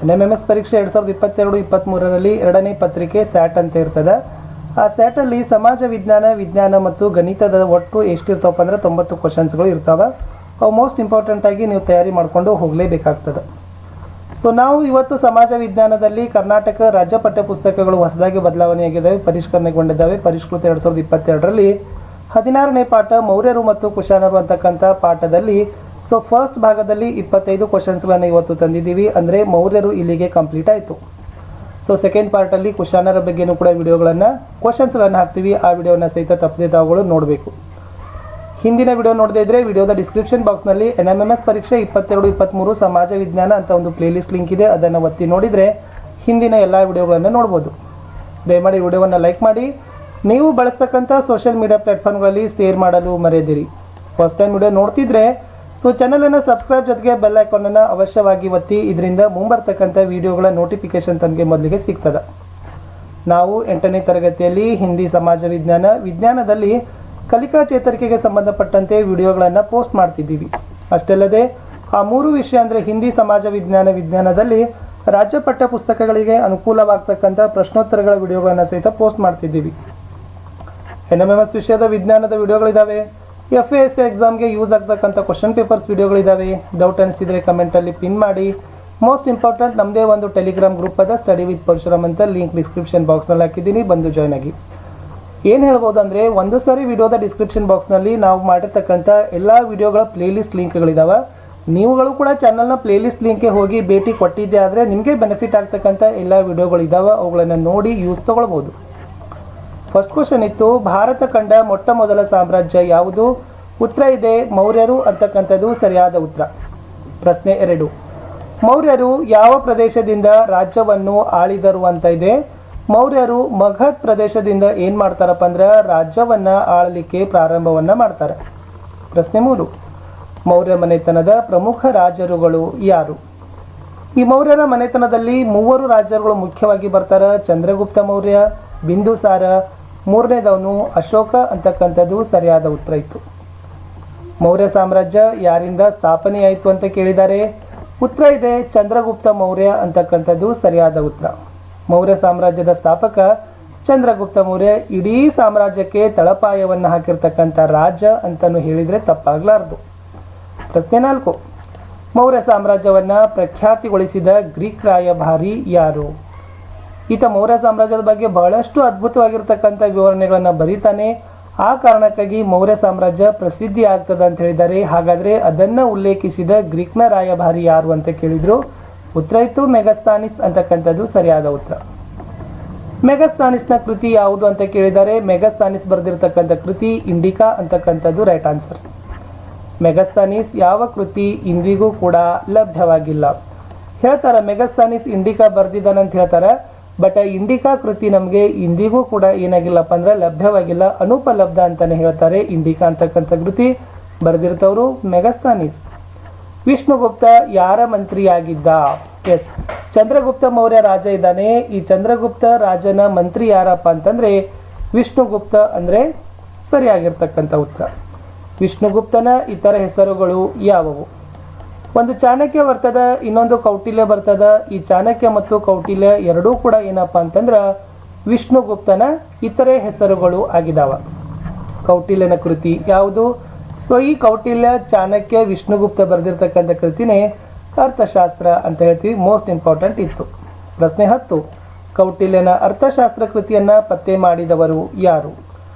NMMS ಪರೀಕ್ಷೆ 2022-23ರಲ್ಲಿ ಎರಡನೇ ಪತ್ರಿಕೆ ಸ್ಯಾಟ್ ಅಂತ ಇರ್ತದೆ. ಆ ಸ್ಯಾಟಲ್ಲಿ ಸಮಾಜ ವಿಜ್ಞಾನ ಮತ್ತು ಗಣಿತದ ಒಟ್ಟು ಎಷ್ಟಿರ್ತಾವಪ್ಪ ಅಂದ್ರೆ 90 ಕ್ವಶನ್ಸ್ಗಳು ಇರ್ತಾವೆ. ಅವು ಮೋಸ್ಟ್ ಇಂಪಾರ್ಟೆಂಟ್ ಆಗಿ ನೀವು ತಯಾರಿ ಮಾಡಿಕೊಂಡು ಹೋಗಲೇಬೇಕಾಗ್ತದೆ. ಸೊ ನಾವು ಇವತ್ತು ಸಮಾಜ ವಿಜ್ಞಾನದಲ್ಲಿ ಕರ್ನಾಟಕ ರಾಜ್ಯ ಪಠ್ಯ ಪುಸ್ತಕಗಳು ಹೊಸದಾಗಿ ಬದಲಾವಣೆಯಾಗಿದ್ದಾವೆ, ಪರಿಷ್ಕರಣೆಗೊಂಡಿದ್ದಾವೆ. ಪರಿಷ್ಕೃತ 2022ರಲ್ಲಿ 16ನೇ ಪಾಠ ಮೌರ್ಯರು ಮತ್ತು ಕುಶಾನರು ಅಂತಕ್ಕಂಥ ಪಾಠದಲ್ಲಿ ಸೊ ಫಸ್ಟ್ ಭಾಗದಲ್ಲಿ 25 ಕ್ವಶನ್ಸ್ಗಳನ್ನು ಇವತ್ತು ತಂದಿದ್ದೀವಿ. ಅಂದರೆ ಮೌರ್ಯರು ಇಲ್ಲಿಗೆ ಕಂಪ್ಲೀಟ್ ಆಯಿತು. ಸೊ ಸೆಕೆಂಡ್ ಪಾರ್ಟಲ್ಲಿ ಕುಶಾನರ ಬಗ್ಗೆನೂ ಕೂಡ ಕ್ವಶನ್ಸ್ಗಳನ್ನು ಹಾಕ್ತೀವಿ. ಆ ವಿಡಿಯೋನ ಸಹಿತ ತಪ್ಪದೆ ತಾವುಗಳು ನೋಡಬೇಕು. ಹಿಂದಿನ ವಿಡಿಯೋ ನೋಡದೇ ಇದ್ದರೆ ವಿಡಿಯೋದ ಡಿಸ್ಕ್ರಿಪ್ಷನ್ ಬಾಕ್ಸ್ನಲ್ಲಿ NMMS ಪರೀಕ್ಷೆ 22-23 ಸಮಾಜ ವಿಜ್ಞಾನ ಅಂತ ಒಂದು ಪ್ಲೇಲಿಸ್ಟ್ ಲಿಂಕ್ ಇದೆ. ಅದನ್ನು ಒತ್ತಿ ನೋಡಿದರೆ ಹಿಂದಿನ ಎಲ್ಲ ವಿಡಿಯೋಗಳನ್ನು ನೋಡ್ಬೋದು. ದಯಮಾಡಿ ವಿಡಿಯೋವನ್ನು ಲೈಕ್ ಮಾಡಿ. ನೀವು ಬಳಸ್ತಕ್ಕಂಥ ಸೋಷಿಯಲ್ ಮೀಡಿಯಾ ಪ್ಲಾಟ್ಫಾರ್ಮ್ಗಳಲ್ಲಿ ಶೇರ್ ಮಾಡಲು ಮರೆಯದಿರಿ. ಫಸ್ಟ್ ಟೈಮ್ ವಿಡಿಯೋ ನೋಡ್ತಿದ್ರೆ ಸೊ ಚಾನಲನ್ನು ಸಬ್ಸ್ಕ್ರೈಬ್ ಜೊತೆಗೆ ಬೆಲ್ ಐಕಾನನ್ನು ಅವಶ್ಯವಾಗಿ ಒತ್ತಿ. ಇದರಿಂದ ಮುಂಬರ್ತಕ್ಕಂಥ ವಿಡಿಯೋಗಳ ನೋಟಿಫಿಕೇಶನ್ ತನಗೆ ಮೊದಲಿಗೆ ಸಿಗ್ತದೆ. ನಾವು 8ನೇ ತರಗತಿಯಲ್ಲಿ ಹಿಂದಿ ಸಮಾಜ ವಿಜ್ಞಾನದಲ್ಲಿ ಕಲಿಕಾ ಚೇತರಿಕೆಗೆ ಸಂಬಂಧಪಟ್ಟಂತೆ ವಿಡಿಯೋಗಳನ್ನು ಪೋಸ್ಟ್ ಮಾಡ್ತಿದ್ದೀವಿ. ಅಷ್ಟಲ್ಲದೆ ಆ 3 ವಿಷಯ ಅಂದರೆ ಹಿಂದಿ ಸಮಾಜ ವಿಜ್ಞಾನದಲ್ಲಿ ರಾಜ್ಯ ಪಠ್ಯ ಪುಸ್ತಕಗಳಿಗೆ ಅನುಕೂಲವಾಗ್ತಕ್ಕಂಥ ಪ್ರಶ್ನೋತ್ತರಗಳ ವಿಡಿಯೋಗಳನ್ನು ಸಹಿತ ಪೋಸ್ಟ್ ಮಾಡ್ತಿದ್ದೀವಿ. NMMS ವಿಷಯದ ವಿಜ್ಞಾನದ ವಿಡಿಯೋಗಳಿದ್ದಾವೆ. FASC ಎಕ್ಸಾಮ್ಗೆ ಯೂಸ್ ಆಗ್ತಕ್ಕಂಥ ಕ್ವಶನ್ ಪೇಪರ್ಸ್ ವಿಡಿಯೋಗಳಿದ್ದಾವೆ. ಡೌಟ್ ಅನಿಸಿದರೆ ಕಮೆಂಟಲ್ಲಿ ಪಿನ್ ಮಾಡಿ. ಮೋಸ್ಟ್ ಇಂಪಾರ್ಟೆಂಟ್ ನಮ್ಮದೇ ಒಂದು ಟೆಲಿಗ್ರಾಮ್ ಗ್ರೂಪ್ ಅದ, ಸ್ಟಡಿ ವಿತ್ ಪರಶುರಾಮ್ ಅಂತ. ಲಿಂಕ್ ಡಿಸ್ಕ್ರಿಪ್ಷನ್ ಬಾಕ್ಸ್ನಲ್ಲಿ ಹಾಕಿದ್ದೀನಿ, ಬಂದು ಜಾಯ್ನ್ ಆಗಿ. ಏನು ಹೇಳ್ಬೋದು ಅಂದರೆ, ಒಂದು ಸಾರಿ ವಿಡಿಯೋದ ಡಿಸ್ಕ್ರಿಪ್ಷನ್ ಬಾಕ್ಸ್ನಲ್ಲಿ ನಾವು ಮಾಡಿರ್ತಕ್ಕಂಥ ಎಲ್ಲ ವಿಡಿಯೋಗಳ ಪ್ಲೇಲಿಸ್ಟ್ ಲಿಂಕ್ಗಳಿದ್ದಾವೆ. ನೀವುಗಳು ಕೂಡ ಚಾನಲ್ನ ಪ್ಲೇಲಿಸ್ಟ್ ಲಿಂಕ್ಗೆ ಹೋಗಿ ಭೇಟಿ ಕೊಟ್ಟಿದ್ದೆ ಆದರೆ ನಿಮಗೆ ಬೆನಿಫಿಟ್ ಆಗ್ತಕ್ಕಂಥ ಎಲ್ಲ ವಿಡಿಯೋಗಳಿದ್ದಾವೆ. ಅವುಗಳನ್ನು ನೋಡಿ ಯೂಸ್ ತೊಗೊಳ್ಬೋದು. ಫಸ್ಟ್ ಕ್ವಶನ್ ಇತ್ತು, ಭಾರತ ಕಂಡ ಮೊಟ್ಟ ಮೊದಲ ಸಾಮ್ರಾಜ್ಯ ಯಾವುದು? ಉತ್ತರ ಇದೆ ಮೌರ್ಯರು ಅಂತಕ್ಕಂಥದ್ದು ಸರಿಯಾದ ಉತ್ತರ. ಪ್ರಶ್ನೆ 2, ಮೌರ್ಯರು ಯಾವ ಪ್ರದೇಶದಿಂದ ರಾಜ್ಯವನ್ನು ಆಳಿದರು ಅಂತ ಇದೆ. ಮೌರ್ಯರು ಮಗಧ ಪ್ರದೇಶದಿಂದ ಏನು ಮಾಡ್ತಾರಪ್ಪ ಅಂದ್ರೆ ರಾಜ್ಯವನ್ನು ಆಳಲಿಕ್ಕೆ ಪ್ರಾರಂಭವನ್ನು ಮಾಡ್ತಾರೆ. ಪ್ರಶ್ನೆ 3, ಮೌರ್ಯ ಮನೆತನದ ಪ್ರಮುಖ ರಾಜರುಗಳು ಯಾರು? ಈ ಮೌರ್ಯರ ಮನೆತನದಲ್ಲಿ 3 ರಾಜರುಗಳು ಮುಖ್ಯವಾಗಿ ಬರ್ತಾರೆ. ಚಂದ್ರಗುಪ್ತ ಮೌರ್ಯ, ಬಿಂದುಸಾರ, 3ನೇದವನು ಅಶೋಕ ಅಂತಕ್ಕಂಥದ್ದು ಸರಿಯಾದ ಉತ್ತರ ಇತ್ತು. ಮೌರ್ಯ ಸಾಮ್ರಾಜ್ಯ ಯಾರಿಂದ ಸ್ಥಾಪನೆ ಆಯಿತು ಅಂತ ಕೇಳಿದ್ದಾರೆ. ಉತ್ತರ ಇದೆ ಚಂದ್ರಗುಪ್ತ ಮೌರ್ಯ ಅಂತಕ್ಕಂಥದ್ದು ಸರಿಯಾದ ಉತ್ತರ. ಮೌರ್ಯ ಸಾಮ್ರಾಜ್ಯದ ಸ್ಥಾಪಕ ಚಂದ್ರಗುಪ್ತ ಮೌರ್ಯ. ಇಡೀ ಸಾಮ್ರಾಜ್ಯಕ್ಕೆ ತಳಪಾಯವನ್ನು ಹಾಕಿರ್ತಕ್ಕಂಥ ರಾಜ ಅಂತಲೂ ಹೇಳಿದರೆ ತಪ್ಪಾಗಲಾರದು. ಪ್ರಶ್ನೆ 4, ಮೌರ್ಯ ಸಾಮ್ರಾಜ್ಯವನ್ನು ಪ್ರಖ್ಯಾತಿಗೊಳಿಸಿದ ಗ್ರೀಕ್ ರಾಯಭಾರಿ ಯಾರು? ಈತ ಮೌರ್ಯ ಸಾಮ್ರಾಜ್ಯದ ಬಗ್ಗೆ ಬಹಳಷ್ಟು ಅದ್ಭುತವಾಗಿರ್ತಕ್ಕಂಥ ವಿವರಣೆಗಳನ್ನು ಬರೀತಾನೆ. ಆ ಕಾರಣಕ್ಕಾಗಿ ಮೌರ್ಯ ಸಾಮ್ರಾಜ್ಯ ಪ್ರಸಿದ್ಧಿ ಆಗ್ತದೆ ಅಂತ ಹೇಳಿದ್ದಾರೆ. ಹಾಗಾದರೆ ಅದನ್ನು ಉಲ್ಲೇಖಿಸಿದ ಗ್ರೀಕ್ನ ರಾಯಭಾರಿ ಯಾರು ಅಂತ ಕೇಳಿದ್ರು. ಉತ್ತರ ಇತ್ತು ಮೆಗಸ್ತಾನಿಸ್ ಅಂತಕ್ಕಂಥದ್ದು ಸರಿಯಾದ ಉತ್ತರ. ಮೆಗಸ್ತಾನಿಸ್ನ ಕೃತಿ ಯಾವುದು ಅಂತ ಕೇಳಿದ್ದಾರೆ. ಮೆಗಸ್ತಾನಿಸ್ ಬರೆದಿರ್ತಕ್ಕಂಥ ಕೃತಿ ಇಂಡಿಕಾ ಅಂತಕ್ಕಂಥದ್ದು ರೈಟ್ ಆನ್ಸರ್. ಮೆಗಸ್ತಾನಿಸ್ ಯಾವ ಕೃತಿ ಇಂದಿಗೂ ಕೂಡ ಲಭ್ಯವಾಗಿಲ್ಲ. ಹೇಳ್ತಾರೆ ಮೆಗಸ್ತಾನಿಸ್ ಇಂಡಿಕಾ ಬರೆದಿದ್ದಾನಂತ ಹೇಳ್ತಾರೆ. ಬಟ್ ಇಂಡಿಕಾ ಕೃತಿ ನಮಗೆ ಇಂದಿಗೂ ಕೂಡ ಏನಾಗಿಲ್ಲಪ್ಪ ಅಂದ್ರೆ ಲಭ್ಯವಾಗಿಲ್ಲ, ಅನುಪಲಬ್ಧ ಅಂತಾನೆ ಹೇಳ್ತಾರೆ. ಇಂಡಿಕಾ ಅಂತಕ್ಕಂಥ ಕೃತಿ ಬರೆದಿರ್ತವರು ಮೆಗಸ್ತಾನಿಸ್. ವಿಷ್ಣುಗುಪ್ತ ಯಾರ ಮಂತ್ರಿಯಾಗಿದ್ದ? ಎಸ್, ಚಂದ್ರಗುಪ್ತ ಮೌರ್ಯ ರಾಜ ಇದ್ದಾನೆ. ಈ ಚಂದ್ರಗುಪ್ತ ರಾಜನ ಮಂತ್ರಿ ಯಾರಪ್ಪ ಅಂತಂದ್ರೆ ವಿಷ್ಣುಗುಪ್ತ ಅಂದ್ರೆ ಸರಿಯಾಗಿರ್ತಕ್ಕಂಥ ಉತ್ತರ. ವಿಷ್ಣುಗುಪ್ತನ ಇತರ ಹೆಸರುಗಳು ಯಾವುವು? ಒಂದು ಚಾಣಕ್ಯ ಬರ್ತದ, ಇನ್ನೊಂದು ಕೌಟಿಲ್ಯ ಬರ್ತದ. ಈ ಚಾಣಕ್ಯ ಮತ್ತು ಕೌಟಿಲ್ಯ ಎರಡೂ ಕೂಡ ಏನಪ್ಪ ಅಂತಂದ್ರೆ ವಿಷ್ಣುಗುಪ್ತನ ಇತರೆ ಹೆಸರುಗಳು ಆಗಿದಾವ. ಕೌಟಿಲ್ಯನ ಕೃತಿ ಯಾವುದು? ಸೊ ಈ ಕೌಟಿಲ್ಯ, ಚಾಣಕ್ಯ, ವಿಷ್ಣುಗುಪ್ತ ಬರೆದಿರ್ತಕ್ಕಂಥ ಕೃತಿನೇ ಅರ್ಥಶಾಸ್ತ್ರ ಅಂತ ಹೇಳ್ತೀವಿ. ಮೋಸ್ಟ್ ಇಂಪಾರ್ಟೆಂಟ್ ಇತ್ತು. ಪ್ರಶ್ನೆ 10, ಕೌಟಿಲ್ಯನ ಅರ್ಥಶಾಸ್ತ್ರ ಕೃತಿಯನ್ನು ಪತ್ತೆ ಮಾಡಿದವರು ಯಾರು?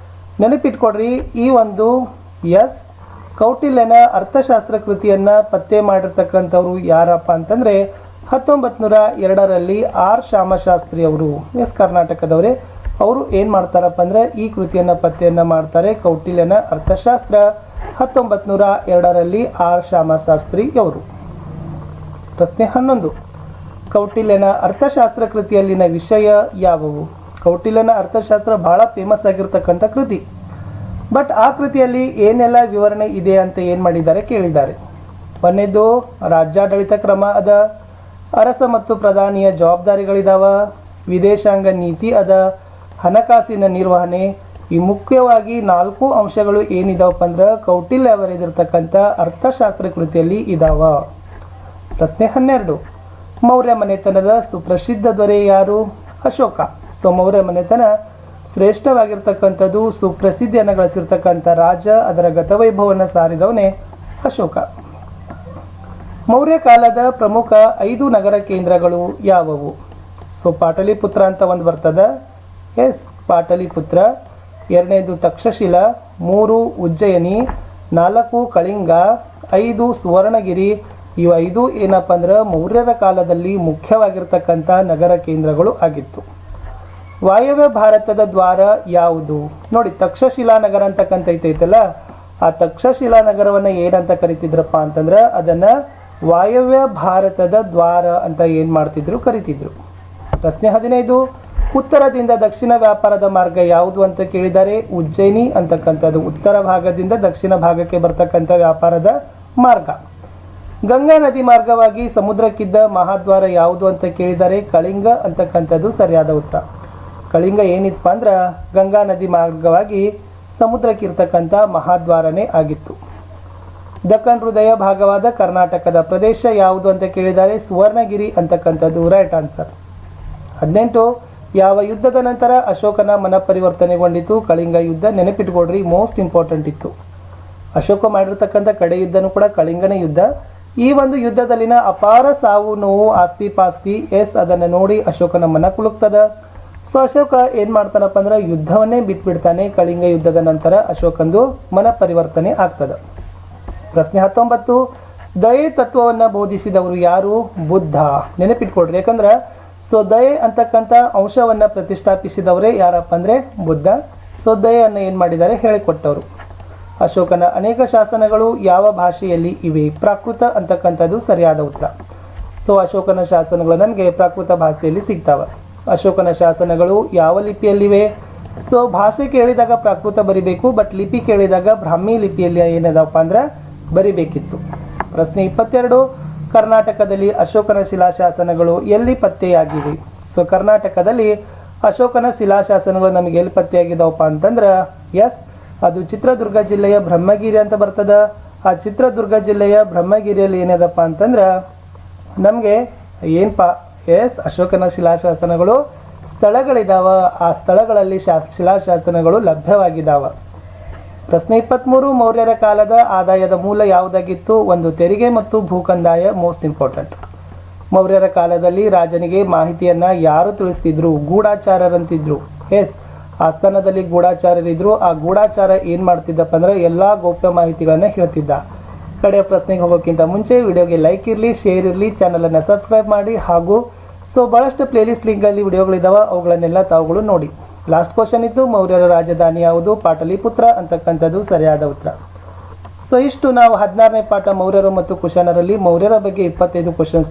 ನೆನಪಿಟ್ಕೊಡ್ರಿ, ಈ ಒಂದು ಎಸ್ ಕೌಟಿಲ್ಯನ ಅರ್ಥಶಾಸ್ತ್ರ ಕೃತಿಯನ್ನು ಪತ್ತೆ ಮಾಡಿರ್ತಕ್ಕಂಥವ್ರು ಯಾರಪ್ಪ ಅಂತಂದರೆ 1902ರಲ್ಲಿ ಆರ್ ಶ್ಯಾಮಶಾಸ್ತ್ರಿ ಅವರು. ಎಸ್, ಕರ್ನಾಟಕದವರೇ. ಅವರು ಏನು ಮಾಡ್ತಾರಪ್ಪ ಅಂದರೆ ಈ ಕೃತಿಯನ್ನು ಪತ್ತೆಯನ್ನು ಮಾಡ್ತಾರೆ. ಕೌಟಿಲ್ಯನ ಅರ್ಥಶಾಸ್ತ್ರ 1902ರಲ್ಲಿ ಆರ್ ಶ್ಯಾಮಶಾಸ್ತ್ರಿ ಅವರು. ಪ್ರಶ್ನೆ 11, ಕೌಟಿಲ್ಯನ ಅರ್ಥಶಾಸ್ತ್ರ ಕೃತಿಯಲ್ಲಿನ ವಿಷಯ ಯಾವುವು? ಕೌಟಿಲ್ಯನ ಅರ್ಥಶಾಸ್ತ್ರ ಬಹಳ ಫೇಮಸ್ ಆಗಿರ್ತಕ್ಕಂಥ ಕೃತಿ. ಬಟ್ ಆ ಕೃತಿಯಲ್ಲಿ ಏನೆಲ್ಲ ವಿವರಣೆ ಇದೆ ಅಂತ ಏನು ಮಾಡಿದ್ದಾರೆ ಕೇಳಿದ್ದಾರೆ. ಒಂದನೇದು ರಾಜ್ಯಾಡಳಿತ ಕ್ರಮ ಅದ, ಅರಸ ಮತ್ತು ಪ್ರಧಾನಿಯ ಜವಾಬ್ದಾರಿಗಳಿದಾವ, ವಿದೇಶಾಂಗ ನೀತಿ ಅದ, ಹಣಕಾಸಿನ ನಿರ್ವಹಣೆ. ಈ ಮುಖ್ಯವಾಗಿ 4 ಅಂಶಗಳು ಏನಿದಾವಪ್ಪ ಅಂದ್ರೆ ಕೌಟಿಲ್ಯ ಬರೆದಿರ್ತಕ್ಕಂಥ ಅರ್ಥಶಾಸ್ತ್ರ ಕೃತಿಯಲ್ಲಿ ಇದಾವ. ಪ್ರಶ್ನೆ 12, ಮೌರ್ಯ ಮನೆತನದ ಸುಪ್ರಸಿದ್ಧ ದೊರೆ ಯಾರು? ಅಶೋಕ. ಸೊ ಮೌರ್ಯ ಮನೆತನ ಶ್ರೇಷ್ಠವಾಗಿರ್ತಕ್ಕಂಥದ್ದು, ಸುಪ್ರಸಿದ್ಧಿಯನ್ನು ಗಳಿಸಿರ್ತಕ್ಕಂಥ ರಾಜ, ಅದರ ಗತವೈಭವವನ್ನು ಸಾರಿದವನೇ ಅಶೋಕ. ಮೌರ್ಯ ಕಾಲದ ಪ್ರಮುಖ 5 ನಗರ ಕೇಂದ್ರಗಳು ಯಾವುವು? ಸೊ ಪಾಟಲಿಪುತ್ರ ಅಂತ ಒಂದು ಬರ್ತದೆ. ಎಸ್, ಪಾಟಲಿಪುತ್ರ. 2ನೇದು ತಕ್ಷಶಿಲಾ, 3 ಉಜ್ಜಯಿನಿ, 4 ಕಳಿಂಗ, 5 ಸುವರ್ಣಗಿರಿ. ಇವು 5 ಏನಪ್ಪ ಅಂದ್ರೆ ಮೌರ್ಯರ ಕಾಲದಲ್ಲಿ ಮುಖ್ಯವಾಗಿರ್ತಕ್ಕಂಥ ನಗರ ಕೇಂದ್ರಗಳು ಆಗಿತ್ತು. ವಾಯವ್ಯ ಭಾರತದ ದ್ವಾರ ಯಾವುದು? ನೋಡಿ, ತಕ್ಷಶಿಲಾ ನಗರ ಅಂತಕ್ಕಂಥ ಐತೈತಲ್ಲ, ಆ ತಕ್ಷಶಿಲಾ ನಗರವನ್ನು ಏನಂತ ಕರಿತಿದ್ರಪ್ಪ ಅಂತಂದ್ರೆ ಅದನ್ನು ವಾಯವ್ಯ ಭಾರತದ ದ್ವಾರ ಅಂತ ಏನು ಮಾಡ್ತಿದ್ರು, ಕರಿತಿದ್ರು. ಪ್ರಶ್ನೆ 15, ಉತ್ತರದಿಂದ ದಕ್ಷಿಣ ವ್ಯಾಪಾರದ ಮಾರ್ಗ ಯಾವುದು ಅಂತ ಕೇಳಿದ್ದಾರೆ. ಉಜ್ಜಯಿನಿ ಅಂತಕ್ಕಂಥದ್ದು ಉತ್ತರ ಭಾಗದಿಂದ ದಕ್ಷಿಣ ಭಾಗಕ್ಕೆ ಬರ್ತಕ್ಕಂಥ ವ್ಯಾಪಾರದ ಮಾರ್ಗ. ಗಂಗಾ ನದಿ ಮಾರ್ಗವಾಗಿ ಸಮುದ್ರಕ್ಕಿದ್ದ ಮಹಾದ್ವಾರ ಯಾವುದು ಅಂತ ಕೇಳಿದ್ದಾರೆ. ಕಳಿಂಗ ಅಂತಕ್ಕಂಥದ್ದು ಸರಿಯಾದ ಉತ್ತರ. ಕಳಿಂಗ ಏನಿತ್ತಪ್ಪ ಅಂದ್ರೆ ಗಂಗಾ ನದಿ ಮಾರ್ಗವಾಗಿ ಸಮುದ್ರಕ್ಕಿರ್ತಕ್ಕಂಥ ಮಹಾದ್ವಾರನೇ ಆಗಿತ್ತು. ದಕ್ಕನ್ ಹೃದಯ ಭಾಗವಾದ ಕರ್ನಾಟಕದ ಪ್ರದೇಶ ಯಾವುದು ಅಂತ ಕೇಳಿದ್ದಾರೆ. ಸುವರ್ಣಗಿರಿ ಅಂತಕ್ಕಂಥದ್ದು ರೈಟ್ ಆನ್ಸರ್. 18, ಯಾವ ಯುದ್ಧದ ನಂತರ ಅಶೋಕನ ಮನಪರಿವರ್ತನೆಗೊಂಡಿತು? ಕಳಿಂಗ ಯುದ್ಧ. ನೆನಪಿಟ್ಕೊಡ್ರಿ, ಮೋಸ್ಟ್ ಇಂಪಾರ್ಟೆಂಟ್ ಇತ್ತು. ಅಶೋಕ ಮಾಡಿರ್ತಕ್ಕಂಥ ಕಡೆ ಯುದ್ಧನೂ ಕೂಡ ಕಳಿಂಗನ ಯುದ್ಧ. ಈ ಒಂದು ಯುದ್ಧದಲ್ಲಿನ ಅಪಾರ ಸಾವು ನೋವು, ಆಸ್ತಿ ಪಾಸ್ತಿ, ಎಸ್ ಅದನ್ನು ನೋಡಿ ಅಶೋಕನ ಮನ ಕುಲುಕ್ತದ. ಸೊ ಅಶೋಕ ಏನು ಮಾಡ್ತಾನಪ್ಪ ಅಂದ್ರೆ ಯುದ್ಧವನ್ನೇ ಬಿಟ್ಬಿಡ್ತಾನೆ. ಕಳಿಂಗ ಯುದ್ಧದ ನಂತರ ಅಶೋಕಂದು ಮನ ಪರಿವರ್ತನೆ ಆಗ್ತದೆ. ಪ್ರಶ್ನೆ 19, ದಯೆ ತತ್ವವನ್ನು ಬೋಧಿಸಿದವರು ಯಾರು? ಬುದ್ಧ. ನೆನಪಿಟ್ಕೊಡ್ರಿ, ಯಾಕಂದ್ರೆ ಸೊ ದಯೆ ಅಂತಕ್ಕಂಥ ಅಂಶವನ್ನು ಪ್ರತಿಷ್ಠಾಪಿಸಿದವರೇ ಯಾರಪ್ಪ ಅಂದರೆ ಬುದ್ಧ. ಸೊ ದಯೆಯನ್ನು ಏನು ಮಾಡಿದ್ದಾರೆ, ಹೇಳಿಕೊಟ್ಟವರು. ಅಶೋಕನ ಅನೇಕ ಶಾಸನಗಳು ಯಾವ ಭಾಷೆಯಲ್ಲಿ ಇವೆ? ಪ್ರಾಕೃತ ಅಂತಕ್ಕಂಥದ್ದು ಸರಿಯಾದ ಉತ್ತರ. ಸೊ ಅಶೋಕನ ಶಾಸನಗಳು ನಮಗೆ ಪ್ರಾಕೃತ ಭಾಷೆಯಲ್ಲಿ ಸಿಗ್ತಾವೆ. ಅಶೋಕನ ಶಾಸನಗಳು ಯಾವ ಲಿಪಿಯಲ್ಲಿವೆ? ಸೊ ಭಾಷೆ ಕೇಳಿದಾಗ ಪ್ರಾಕೃತ ಬರಿಬೇಕು, ಬಟ್ ಲಿಪಿ ಕೇಳಿದಾಗ ಬ್ರಾಹ್ಮಿ ಲಿಪಿಯಲ್ಲಿ ಏನದಪ್ಪ ಅಂದ್ರೆ ಬರಿಬೇಕಿತ್ತು. ಪ್ರಶ್ನೆ 22, ಕರ್ನಾಟಕದಲ್ಲಿ ಅಶೋಕನ ಶಿಲಾಶಾಸನಗಳು ಎಲ್ಲಿ ಪತ್ತೆಯಾಗಿವೆ? ಸೊ ಕರ್ನಾಟಕದಲ್ಲಿ ಅಶೋಕನ ಶಿಲಾಶಾಸನಗಳು ನಮಗೆ ಎಲ್ಲಿ ಪತ್ತೆಯಾಗಿದ್ದಾವಪ್ಪ ಅಂತಂದ್ರೆ ಎಸ್, ಅದು ಚಿತ್ರದುರ್ಗ ಜಿಲ್ಲೆಯ ಬ್ರಹ್ಮಗಿರಿ ಅಂತ ಬರ್ತದ. ಆ ಚಿತ್ರದುರ್ಗ ಜಿಲ್ಲೆಯ ಬ್ರಹ್ಮಗಿರಿಯಲ್ಲಿ ಏನದಪ್ಪ ಅಂತಂದ್ರೆ ನಮಗೆ ಏನಪ್ಪ ಎಸ್ ಅಶೋಕನ ಶಿಲಾಶಾಸನಗಳು ಸ್ಥಳಗಳಿದಾವ. ಆ ಸ್ಥಳಗಳಲ್ಲಿ ಶಿಲಾಶಾಸನಗಳು ಲಭ್ಯವಾಗಿದ್ದಾವ. ಪ್ರಶ್ನೆ 23, ಮೌರ್ಯರ ಕಾಲದ ಆದಾಯದ ಮೂಲ ಯಾವುದಾಗಿತ್ತು? ಒಂದು ತೆರಿಗೆ ಮತ್ತು ಭೂಕಂದಾಯ. Most important. ಮೌರ್ಯರ ಕಾಲದಲ್ಲಿ ರಾಜನಿಗೆ ಮಾಹಿತಿಯನ್ನ ಯಾರು ತಿಳಿಸ್ತಿದ್ರು? ಗೂಢಾಚಾರರಂತಿದ್ರು. ಎಸ್, ಆಸ್ಥಾನದಲ್ಲಿ ಗೂಢಾಚಾರರಿದ್ರು. ಆ ಗೂಢಾಚಾರ ಏನು ಮಾಡ್ತಿದ್ದಪ್ಪ ಅಂದ್ರೆ ಎಲ್ಲ ಗೌಪ್ಯ ಮಾಹಿತಿಗಳನ್ನ ಹೇಳ್ತಿದ್ದ. ಕಡೆ ಪ್ರಶ್ನೆಗೆ ಹೋಗೋಕ್ಕಿಂತ ಮುಂಚೆ ವಿಡಿಯೋಗೆ ಲೈಕ್ ಇರಲಿ, ಶೇರ್ ಇರಲಿ, ಚಾನಲನ್ನು ಸಬ್ಸ್ಕ್ರೈಬ್ ಮಾಡಿ. ಹಾಗೂ ಸೊ ಭಾಳಷ್ಟು ಪ್ಲೇಲಿಸ್ಟ್ ಲಿಂಕಲ್ಲಿ ವಿಡಿಯೋಗಳಿದ್ದಾವೆ, ಅವುಗಳನ್ನೆಲ್ಲ ತಾವುಗಳು ನೋಡಿ. ಲಾಸ್ಟ್ ಕ್ವಶನ್ ಇತ್ತು, ಮೌರ್ಯರ ರಾಜಧಾನಿ ಯಾವುದು? ಪಾಟಲಿಪುತ್ರ ಅಂತಕ್ಕಂಥದ್ದು ಸರಿಯಾದ ಉತ್ತರ. ಸೊ ಇಷ್ಟು ನಾವು 16ನೇ ಪಾಠ ಮೌರ್ಯರು ಮತ್ತು ಕುಶಾನರಲ್ಲಿ ಮೌರ್ಯರ ಬಗ್ಗೆ 25 ಕ್ವಶನ್ಸ್